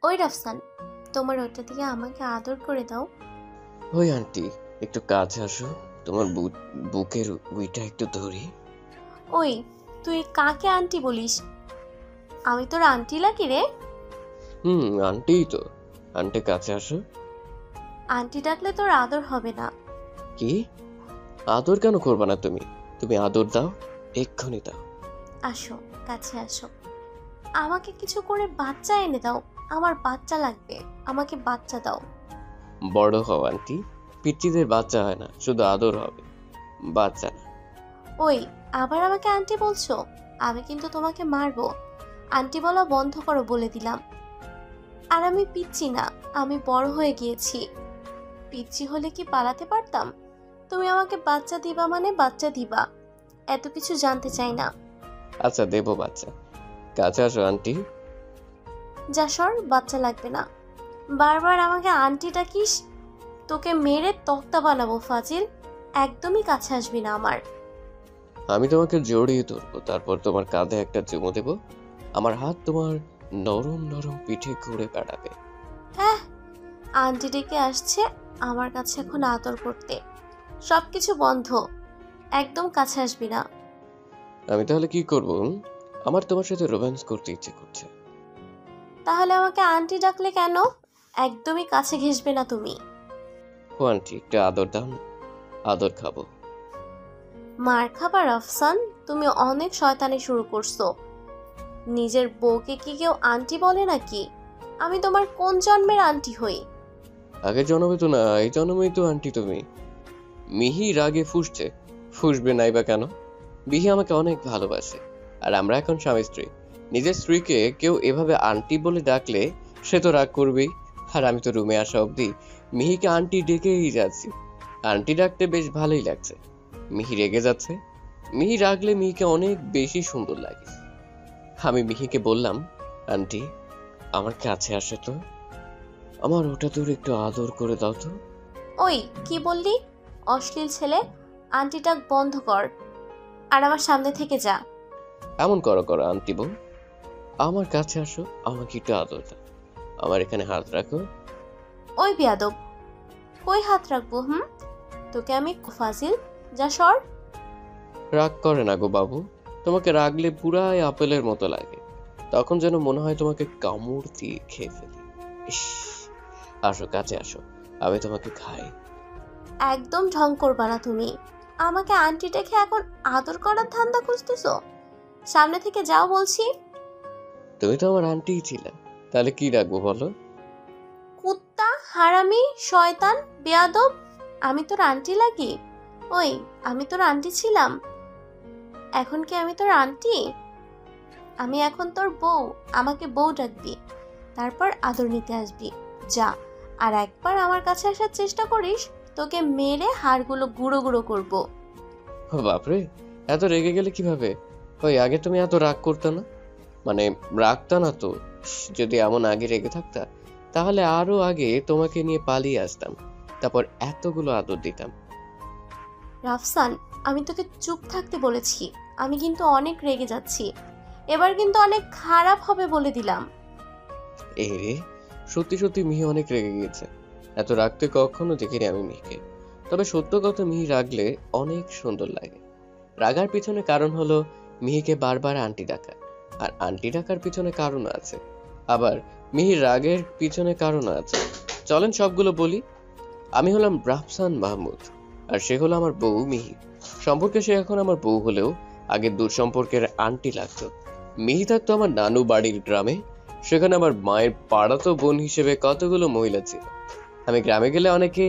ওই রাফসান, তোমার ওটা দিয়ে আমাকে আদর করে দাও। ওই আন্টি, একটু কাছে আসো, তোমার বুকের উইটা একটু ধরি। ওই, তুই কাকে আন্টি বলিস? আমি তোর আন্টি লাগি রে? আন্টিই তো। আন্টি কাছে আসো। আন্টি ডাকলে তোর আদর হবে না। কি? আদর কেন করবা না তুমি? তুমি আদর দাও, এক্ষুনি দাও। আসো, কাছে আসো। আমাকে কিছু করে বাচ্চা এনে দাও, আমার বাচ্চা লাগবে। আমাকে বাচ্চা দাও। বড় হও আন্টি, পিচ্চিদের বাচ্চা হয় না, শুধু আদর হবে, বাচ্চা না। ওই, আবার আমাকে আন্টি বলছো? আমি কিন্তু তোমাকে মারবো। আন্টি বলা বন্ধ করো বলে দিলাম। আর আমি পিচ্ছি না, আমি বড় হয়ে গিয়েছি। পিচ্ছি হলে কি পালাতে পারতাম? তুমি আমাকে বাচ্চা দিবা মানে বাচ্চা দিবা, এত কিছু জানতে চাই না। আচ্ছা, দেবো বাচ্চা। কাছে আসো আন্টি। যা সর, বাচ্চা লাগবে না। বারবার আমাকে আন্টি ডাকিস, তোকে মেরে তক্তা বানাবো ফাজিল। একদমই কাছে আসবি না আমার। আমি তোমাকে জড়িয়ে ধরবো, তারপর তোমার কাঁধে একটা চুমু দেবো। আমার হাত তোমার নরম নরম পিঠে ঘুরে বেড়াবে। হ্যাঁ, আন্টি ডেকে আসছে আমার কাছে এখন আদর করতে। সবকিছু বন্ধ, একদম কাছে আসবি না। আমি তাহলে কি করবো? আমার তোমার সাথে রোম্যান্স করতে ইচ্ছে করছে। তাহলে আমাকে আন্টি ডাকলে কেন? একদমই কাছে ঘেসবে না তুমি। ও আন্টি, একটু আদর দাও না, আদর খাবো। মার খাবার আফসান, তুমি অনেক শয়তানি শুরু করছো। নিজের বউকে কি কেউ আন্টি বলে নাকি? আমি তোমার কোন জন্মের আন্টি হই? আগের জন্মে তো না, এই জন্মেই তো আন্টি তুমি। মিহি রাগে ফুঁসছে। ফুঁসবে নাই বা কেন? মিহি আমাকে অনেক ভালোবাসে, আর আমরা এখন স্বামী স্ত্রী। নিজের স্ত্রীকে কেউ এভাবে আন্টি বলে ডাকলে সে তো রাগ করবেই। আর আমি তো রুমে আসা অবধি মিহিকে আন্টি ডেকেই যাচ্ছি। আন্টি ডাকতে বেশ ভালোই লাগছে। মিহি রেগে যাচ্ছে। মিহি রাগলে মিহিকে অনেক বেশি সুন্দর লাগে। আমি মিহিকে বললাম, আন্টি, আমার কাছে আসে তো, আমার ওটা তোর একটু আদর করে দাও তো। ওই, কি বললি? অশ্লীল ছেলে, আন্টি ডাক বন্ধ কর আর আমার সামনে থেকে যা। এমন করো করো আন্টি বউ, আমার কাছে আসো, আমাকে একটু আদর দাও, আমার এখানে হাত রাখো। ওই বেয়াদব, কই হাত রাখবো? তোকে আমি ফাজিল, যা সর। রাগ করে না গো বাবু, তোমাকে রাগলে পুরাই আপেলের মতো লাগে। তখন যেন মনে হয় তোমাকে কামড় দিয়ে খেয়ে ফেলি। ইস, আসো কাছে আসো, আমি তোমাকে খাই। একদম ঢং করবা না তুমি। আমাকে আন্টি ডেকে এখন আদর করার ধান্দা খুঁজতেছো? সামনে থেকে যাও বলছি। তুমি তো আমার আন্টিই ছিলে, তাহলে কি রাখবো বলো? কুত্তা, হারামি, শয়তান, বেয়াদব, আমি তোর আন্টি লাগি? ওই, আমি তোর আন্টি ছিলাম, এখন কি আমি তোর আন্টি? আমি এখন তোর বউ, আমাকে বউ ডাকবি, তারপর আদর নিতে আসবি। যা, আর একবার আমার কাছে আসার চেষ্টা করিস, তোকে মেরে হাড়গুলো গুঁড়ো গুঁড়ো করবো। ও বাপরে, এত রেগে গেলে কিভাবে? ওই আগে তুমি এত রাগ করতে না, মানে রাগতা না তো। যদি এমন আগে রেগে থাকতা, তাহলে আরো আগে তোমাকে নিয়ে পালিয়ে আসতাম, তারপর এতগুলো আদর দিতাম। রাফসান, আমি তোকে চুপ থাকতে বলেছি। আমি কিন্তু অনেক রেগে যাচ্ছি, এবার কিন্তু অনেক খারাপ হবে বলে দিলাম। এ রে, সত্যি সত্যি মিহি অনেক রেগে গিয়েছে। এত রাগতে কখনো দেখিনি আমি মিহিকে। তবে সত্য কথা, মিহি রাগলে অনেক সুন্দর লাগে। রাগার পিছনে কারণ হলো মিহিকে বারবার আন্টি ডাকা, আর আন্টি ডাকার পিছনে কারণ আছে। আবার মিহির রাগের পিছনে কারণ আছে। চলেন সবগুলো বলি। আমি হলাম রাফসান মাহমুদ, আর সে হলো আমার বউ মিহি। সম্পর্কে সে এখন আমার বউ হলেও আগে দূর সম্পর্কের আন্টি লাগতো। মিহি থাকতো আমার নানু বাড়ির গ্রামে, সেখানে আমার মায়ের পাড়াতো বোন হিসেবে কতগুলো মহিলা ছিল। আমি গ্রামে গেলে অনেকে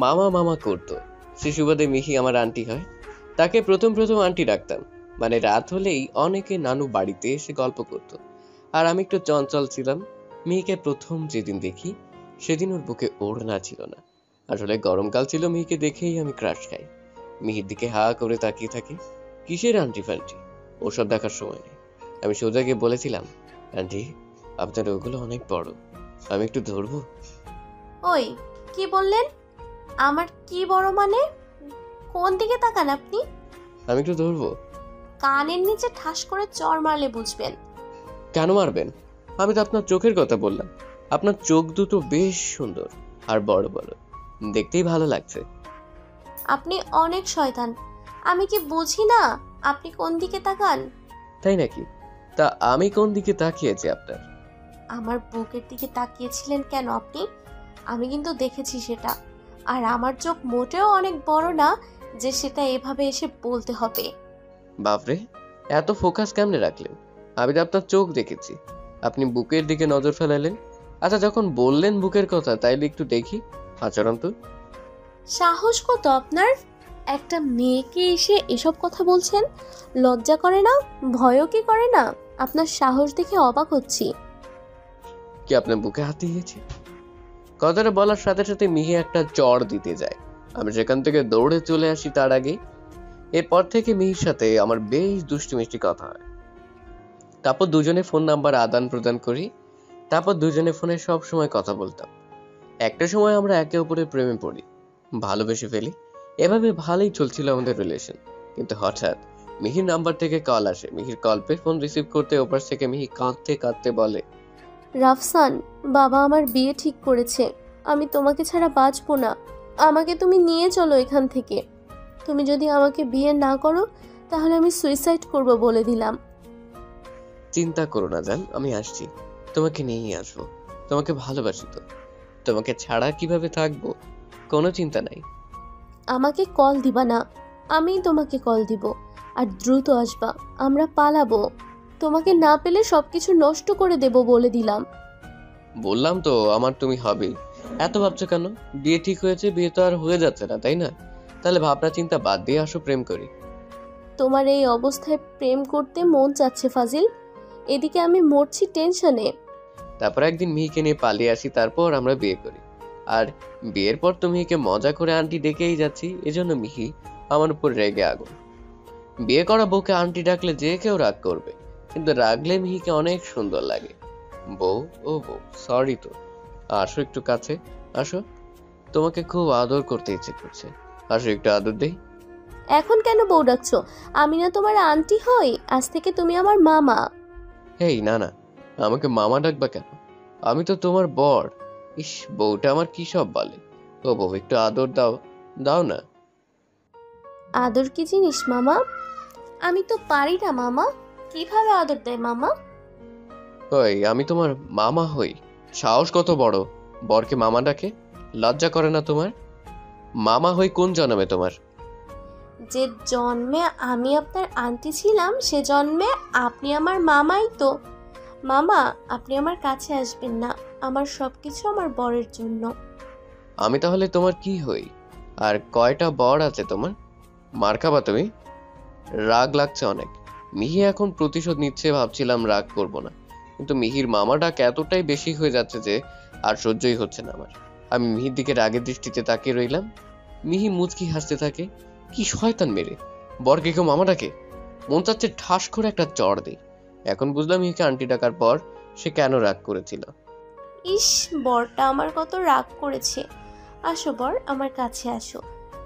মামা মামা করতো, সে সুবাদে মিহি আমার আন্টি হয়। তাকে প্রথম প্রথম আন্টি ডাকতাম, মানে রাত হলেই অনেকে নানু বাড়িতে এসে গল্প করতো। আর আমি একটু চঞ্চল ছিলাম। মিহিকে প্রথম যেদিন দেখি, সেদিন ওর বুকে ওড়না ছিল না। আসলে গরমকাল ছিল, মিহিকে দেখেই আমি ক্রাশ খাই। মিহির দিকে হা করে তাকিয়ে থাকি। কিসের আন্টি ফান্টি, ওসব দেখার সময় নেই। আমি সোজা গিয়ে বলেছিলাম, আন্টি, আপনার ওগুলো অনেক বড়, আমি একটু ধরবো? ওই, কি বললেন? আমার কি বড় মানে? কোন দিকে তাকান আপনি? আমি একটু ধরবো? কানের নিচে ঠাস করে চড় মারলে বুঝবেন। কেন মারবেন? আমি তো আপনার চোখের কথা বললাম। আপনার চোখ দুটো বেশ সুন্দর আর বড় বড়, দেখতেই ভালো লাগছে। আপনি অনেক শয়তান। আমি কি বুঝি না আপনি কোন দিকে তাকান? তাই নাকি? তা আমি কোন দিকে তাকিয়েছি আপনার? আমার বুকের দিকে তাকিয়েছিলেন কেন আপনি? আমি কিন্তু দেখেছি সেটা। আর আমার চোখ মোটেও অনেক বড় না যে সেটা এভাবে এসে বলতে হবে। বাপরে, এত ফোকাস কেমনে রাখলেন? আমি তো আপনার চোখ দেখেছি, আপনি বুকের দিকে নজর ফেলালেন। আচ্ছা, যখন বললেন বুকের কথা, তাইলে একটু দেখি আচরণ তো। সাহস কত আপনার? একটা মেয়েকে এসে এসব কথা বলছেন? লজ্জা করে না? ভয়ও কি করে না? আপনার সাহস দেখে অবাক হচ্ছি। কি আপনার বুকে হাত দিয়েছি? কথাটা বলার সাথে সাথে মিহি একটা চড় দিতে যায়। আমি সেখান থেকে দৌড়ে চলে আসি তার আগে। এরপর থেকে মিহির সাথে আমার বেশ দুষ্টু মিষ্টি কথা হয়। তারপর দুজনে ফোন নাম্বার আদান প্রদান করি। তারপর দুজনে ফোনে সব সময় কথা বলতাম। একটা সময় আমরা একে অপরের প্রেমে পড়ি, ভালোবেসে ফেলি। এভাবে ভালোই চলছিল আমাদের রিলেশন। কিন্তু হঠাৎ মিহির নাম্বার থেকে কল আসে। মিহির কল পেয়ে ফোন রিসিভ করতে ওপাশ থেকে মিহি কাঁদতে কাঁদতে বলে, রাফসান, বাবা আমার বিয়ে ঠিক করেছে। আমি তোমাকে ছাড়া বাঁচবো না। আমাকে তুমি নিয়ে চলো এখান থেকে। তুমি যদি আমাকে বিয়ে না করো তাহলে আমি সুইসাইড করব বলে দিলাম। চিন্তা করো না জান, আমি আসছি, তোমাকে নিয়েই আসবো। তোমাকে ভালোবাসি তো, তোমাকে ছাড়া কিভাবে থাকবো, কোনো চিন্তা নাই। আমাকে কল দিবা না, আমি তোমাকে কল দিব। আর দ্রুত আসবা, আমরা পালাবো। তোমাকে না পেলে সবকিছু নষ্ট করে দেব বলে দিলাম। বললাম তো আমার তুমি হবে। এত ভাবছো কেন? বিয়ে ঠিক হয়েছে, বিয়ে তো আর হয়ে যাচ্ছে না, তাই না? তাহলে ভাবনা চিন্তা বাদ দিয়ে আসো, প্রেম করি। তোমার এই অবস্থায় প্রেম করতে মন চাচ্ছে ফাজিল। এদিকে আমি মরছি টেনশনে। তারপর একদিন মিহিকে নিয়ে পালিয়ে আসি, তারপর আমরা বিয়ে করি। আর বিয়ের পর তো মিহিকে মজা করে আন্টি ডেকেই যাচ্ছি, এজন্য মিহি আমার উপর রেগে আগুন। বিয়ে করা বউকে আন্টি ডাকলে যে কেউ রাগ করবে, কিন্তু রাগলে মিহিকে অনেক সুন্দর লাগে। বউ, ও বউ, সরি তো। আসো একটু কাছে, আসো। তোমাকে খুব আদর করতে ইচ্ছে করছে, আসো একটু আদর দেই। এখন কেন বউ ডাকছো? আমি না তোমার আন্টি হই? আজ থেকে তুমি আমার মামা। হেই, না না, আমাকে মামা ডাকবা কেন? আমি তো তোমার বর। ইস, বউটা আমার কি সব বলে। ও বউ, একটু আদর দাও, দাও না। আদর কি জিনিস মামা? আমি তো পারি না মামা। কিভাবে আদর দেয় মামা? ওই, আমি তোমার মামা হই? সাহস কত বড়, বরকে মামা ডাকে? লজ্জা করে না তোমার? মামা হই কোন জন্মে তোমার? যে জন্মে আমি আপনার আন্টি ছিলাম সে জন্মে আপনি আমার মামাই তো। মামা, আপনি আমার কাছে আসবেন না। আমার সবকিছু আমার বরের জন্য। আমি তাহলে তোমার কি হই? আর কয়টা বর আছে তোমার? মার খাবা তুমি। রাগ লাগছে অনেক। মিহি এখন প্রতিশোধ নিচ্ছে, ভাবছিলাম রাগ করব না, কিন্তু মিহির মামা ডাক এতটাই বেশি হয়ে যাচ্ছে যে আর সহ্যই হচ্ছে না আমার। আমি মিহির দিকে রাগের দৃষ্টিতে তাকিয়ে রইলাম। মিহি মুচকি হাসতে থাকে। কি শয়তান মেরে, বরকে কেউ মামা ডাকে? মন চাচ্ছে ঠাস করে একটা চড় দেই। এখন বুঝলাম মিহিকে আন্টি ডাকার পর সে কেন রাগ করেছিল। ইস, বরটা আমার কত রাগ করেছে। আসো বর, আমার কাছে আসো।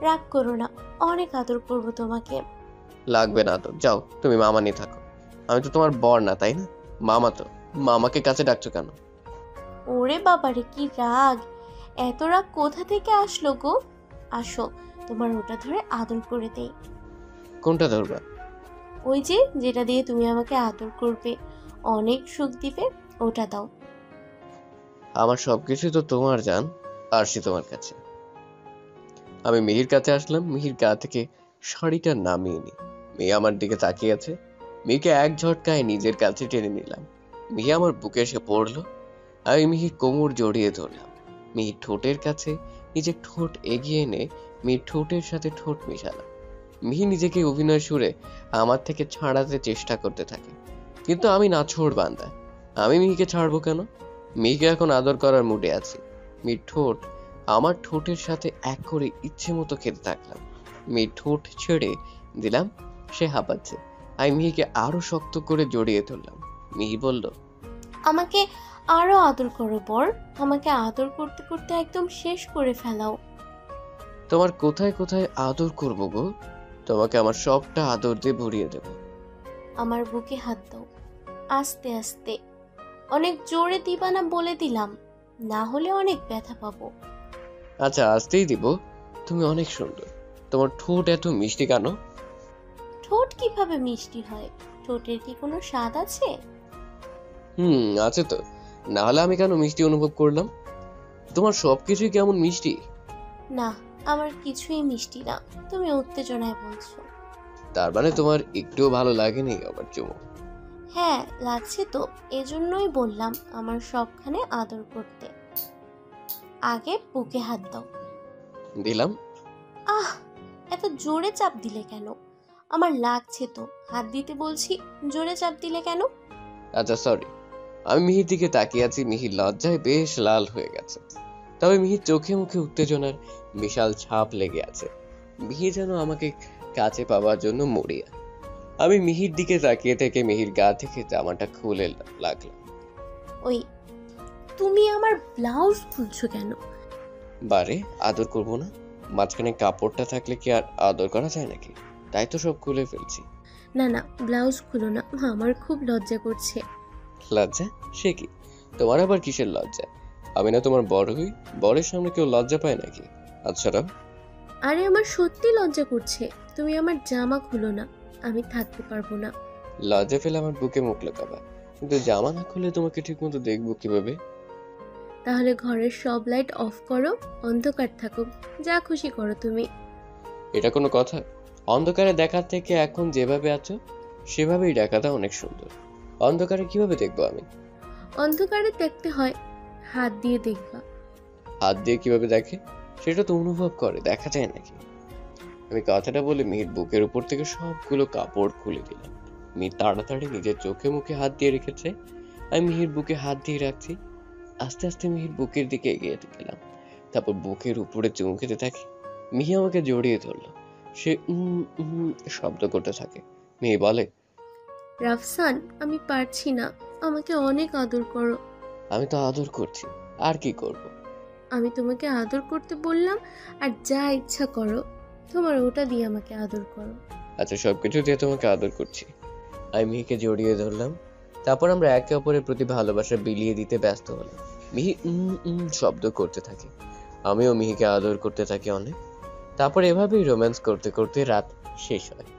রাগ করো না, অনেক আদর করবো তোমাকে। লাগবে না তো, যাও তুমি মামা নিয়ে থাকো। আমি তো তোমার বর না, তাই না? মামা তো। মামাকে কাছে ডাকছো কেন? ওরে বাবারে, কি রাগ! এত রাগ কোথা থেকে আসলো গো? আসো, তোমার ওটা ধরে আদর করে দেই। কোনটা ধরবা? ওই যে, যেটা দিয়ে তুমি আমাকে আদর করবে, অনেক সুখ দিবে, ওটা দাও। আমার সবকিছু তো তোমার জান, আসছি তোমার কাছে। আমি মিহির কাছে আসলাম, মিহির গা থেকে শাড়িটা নামিয়ে নি। মেয়ে আমার দিকে তাকিয়ে আছে। মেয়েকে এক ঝটকায় নিজের কাছে টেনে নিলাম। মিহি আমার বুকে এসে পড়লো। আমি মিহির কোমর জড়িয়ে ধরলাম। মিহির ঠোঁটের কাছে নিজের ঠোঁট এগিয়ে এনে মিহির ঠোঁটের সাথে ঠোঁট মিশালাম। মিহি নিজেকে অভিনয় সুরে আমার থেকে ছাড়াতে চেষ্টা করতে থাকে, কিন্তু আমি নাছোড় বান্দা। আমি মিহিকে ছাড়বো কেন? মিহিকে এখন আদর করার মুডে আছি। মিহির ঠোঁট আমার ঠোঁটের সাথে এক করে ইচ্ছে মতো খেতে থাকলাম। মিহির ঠোঁট ছেড়ে দিলাম, সে হাঁপাচ্ছে। আমি মিহিকে আরো শক্ত করে জড়িয়ে ধরলাম। মিহি বলল, আমাকে আরো আদর করো বর। আমাকে আদর করতে করতে একদম শেষ করে ফেলাও। তোমার কোথায় কোথায় আদর করবো গো? তোমাকে আমার সবটা আদর দিয়ে ভরিয়ে দেবো। আমার বুকে হাত দাও, আস্তে আস্তে। অনেক জোরে দিবা না বলে দিলাম। না হলে অনেক ব্যথা পাবো। আচ্ছা আসতেই দিব। তুমি অনেক সুন্দর। তোমার ঠোঁট এত মিষ্টি কেন? ঠোঁট কিভাবে মিষ্টি হয়? ঠোঁটের কি কোনো স্বাদ আছে? আছে তো। না হলে আমি কেন মিষ্টি অনুভব করলাম? তোমার সবকিছুই কেমন মিষ্টি। না, আমার কিছুই মিষ্টি না। তুমি উত্তেজনায় বলছো। তার মানে তোমার একটুও ভালো লাগেনি আমার চুমু? হ্যাঁ লাগছে তো, এজন্যই বললাম আমার সবখানে আদর করতে। আগে বুকে হাত দাও। দিলাম। আহ, এত জোরে চাপ দিলে কেন? আমার লাগছে তো, হাত দিতে বলছি, জোরে চাপ দিলে কেন? আচ্ছা সরি। আমি মিহির দিকে তাকিয়ে আছি, মিহির লজ্জায় বেশ লাল হয়ে গেছে। তবে মিহির চোখে মুখে উত্তেজনার বিশাল ছাপ লেগে আছে। মিহি যেন আমাকে কাছে পাওয়ার জন্য মরিয়া। আমি মিহির দিকে তাকিয়ে থেকে মিহির গা থেকে জামাটা খুলে লাগলাম। ওই, তুমি আমার ব্লাউজ খুলছো কেন? বারে আদর করবো না? মাঝখানে কাপড়টা থাকলে কি আর আদর করা যায় নাকি? তাই তো সব খুলে ফেলছি। না না, ব্লাউজ খুলো না, আমার খুব লজ্জা করছে। লজ্জা? সে কি? তোমার আবার কিসের লজ্জা? আমি না তোমার বড় হই? বরের সামনে কেউ লজ্জা পায় নাকি? আচ্ছা রাম। আরে আমার সত্যি লজ্জা করছে, তুমি আমার জামা খুলো না, আমি থাকতে পারবো না। লজ্জা পেলে আমার বুকে মুখ লাগাবা, কিন্তু জামা না খুলে তোমাকে ঠিক মতো দেখবো কিভাবে? তাহলে ঘরের সব লাইট অফ করো, অন্ধকার থাকুক, যা খুশি করো তুমি। এটা কোনো কথা? অন্ধকারে দেখার থেকে এখন যেভাবে আছো সেভাবেই দেখাটা অনেক সুন্দর। অন্ধকারে কিভাবে দেখবো আমি? অন্ধকারে দেখতে হয়, হাত দিয়ে দেখবা। হাত দিয়ে কিভাবে দেখে? সেটা তো অনুভব করে, দেখা যায় নাকি? আমি কথাটা বলে মিহির বুকের উপর থেকে সবগুলো কাপড় খুলে দিলাম। মিহির তাড়াতাড়ি নিজের চোখে মুখে হাত দিয়ে রেখেছে। আমি মিহির বুকে হাত দিয়ে রাখছি। আস্তে আস্তে মিহির বুকের দিকে এগিয়ে গেলাম। তারপর বুকের উপরে চুমু খেতে থাকি। মিহি আমাকে জড়িয়ে ধরলো। সে শব্দ করতে থাকে। মিহি বলে, রাফসান, আমি পারছি না, আমাকে অনেক আদর করো। আমি তো আদর করছি, আর কি করব? আমি তোমাকে আদর করতে বললাম, আর যা ইচ্ছা করো, তোমার ওটা দিয়ে আমাকে আদর করো। আচ্ছা সবকিছু দিয়ে তোমাকে আদর করছি। আমি মিহিকে জড়িয়ে ধরলাম। তারপর আমরা একে অপরের প্রতি ভালোবাসা বিলিয়ে দিতে ব্যস্ত হলাম। মিহি শব্দ করতে থাকে। আমিও মিহিকে আদর করতে থাকি অনেক। তারপর এভাবেই রোম্যান্স করতে করতে রাত শেষ হয়।